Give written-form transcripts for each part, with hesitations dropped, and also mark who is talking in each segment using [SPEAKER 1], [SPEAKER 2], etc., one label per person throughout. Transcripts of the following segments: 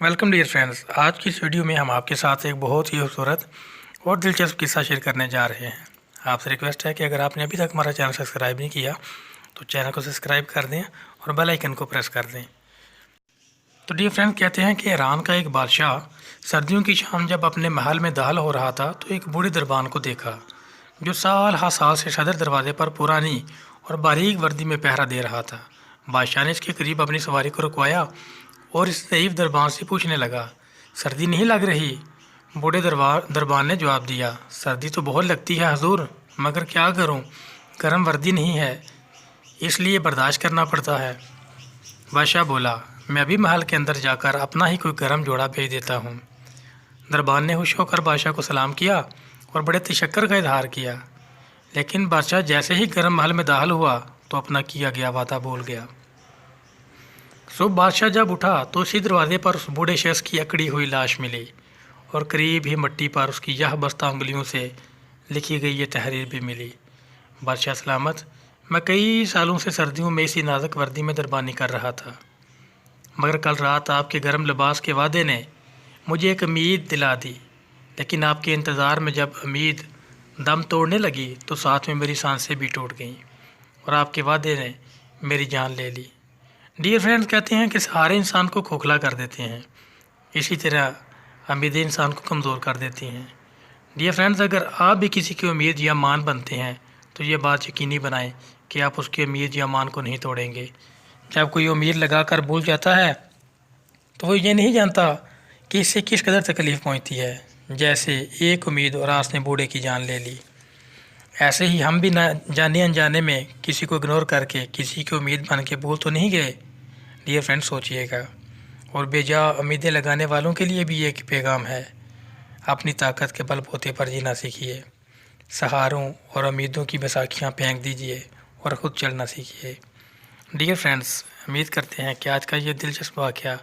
[SPEAKER 1] Welcome dear friends. आज की इस वीडियो में हम आपके साथ एक बहुत ही खूबसूरत और दिलचस्प किस्सा शेयर करने जा रहे हैं। आपसे रिक्वेस्ट है कि अगर आपने अभी तक हमारा चैनल सब्सक्राइब नहीं किया तो चैनल को सब्सक्राइब कर दें और बेल आइकन को प्रेस कर दें। तो डियर फ्रेंड्स, कहते हैं कि ईरान का एक बादशाह सर्दियों की शाम जब अपने महल में दाखिल हो रहा था तो एक बूढ़े दरबान को देखा जो साल हर साल से सदर दरवाजे पर पुरानी और बारीक वर्दी में पहरा दे रहा था। बादशाह ने इसके करीब अपनी सवारी को रुकवाया और इस ज़ईफ़ दरबान से पूछने लगा, सर्दी नहीं लग रही? बूढ़े दरबान ने जवाब दिया, सर्दी तो बहुत लगती है हजूर, मगर क्या करूं, गर्म वर्दी नहीं है, इसलिए बर्दाश्त करना पड़ता है। बादशाह बोला, मैं अभी महल के अंदर जाकर अपना ही कोई गर्म जोड़ा भेज देता हूँ। दरबान ने खुश होकर बादशाह को सलाम किया और बड़े तशक्कर का इजहार किया, लेकिन बादशाह जैसे ही गर्म महल में दाखिल हुआ तो अपना किया गया वादा भूल गया। सुबह बादशाह जब उठा तो उसी दरवाजे पर उस बूढ़े शख्स की अकड़ी हुई लाश मिली और करीब ही मिट्टी पर उसकी यह बस्ता उंगलियों से लिखी गई ये तहरीर भी मिली, बादशाह सलामत, मैं कई सालों से सर्दियों में इसी नाजुक वर्दी में दरबानी कर रहा था, मगर कल रात आपके गर्म लिबास के वादे ने मुझे एक उम्मीद दिला दी, लेकिन आपके इंतज़ार में जब उम्मीद दम तोड़ने लगी तो साथ में मेरी सांसें भी टूट गईं और आपके वादे ने मेरी जान ले ली। डियर फ्रेंड्स, कहते हैं कि सहारे इंसान को खोखला कर देते हैं, इसी तरह उम्मीदें इंसान को कमज़ोर कर देती हैं। डियर फ्रेंड्स, अगर आप भी किसी की उम्मीद या मान बनते हैं तो ये बात यकीनी बनाएं कि आप उसकी उम्मीद या मान को नहीं तोड़ेंगे। जब कोई उम्मीद लगा कर भूल जाता है तो वो ये नहीं जानता कि इससे किस कदर तकलीफ़ पहुँचती है, जैसे एक उम्मीद और आस ने बूढ़े की जान ले ली। ऐसे ही हम भी ना जाने अनजाने में किसी को इग्नोर करके किसी की उम्मीद बन के भूल तो नहीं गए। डियर फ्रेंड्स, सोचिएगा। और बेजा उम्मीदें लगाने वालों के लिए भी एक पैगाम है, अपनी ताकत के बलबूते पर जीना सीखिए, सहारों और उम्मीदों की बैसाखियाँ फेंक दीजिए और ख़ुद चलना सीखिए। डियर फ्रेंड्स, उम्मीद करते हैं कि आज का ये दिलचस्प वाक़या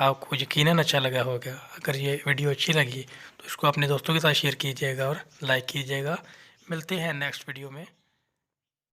[SPEAKER 1] आपको यकीनन अच्छा लगा होगा। अगर ये वीडियो अच्छी लगी तो इसको अपने दोस्तों के साथ शेयर कीजिएगा और लाइक कीजिएगा। मिलते हैं नेक्स्ट वीडियो में।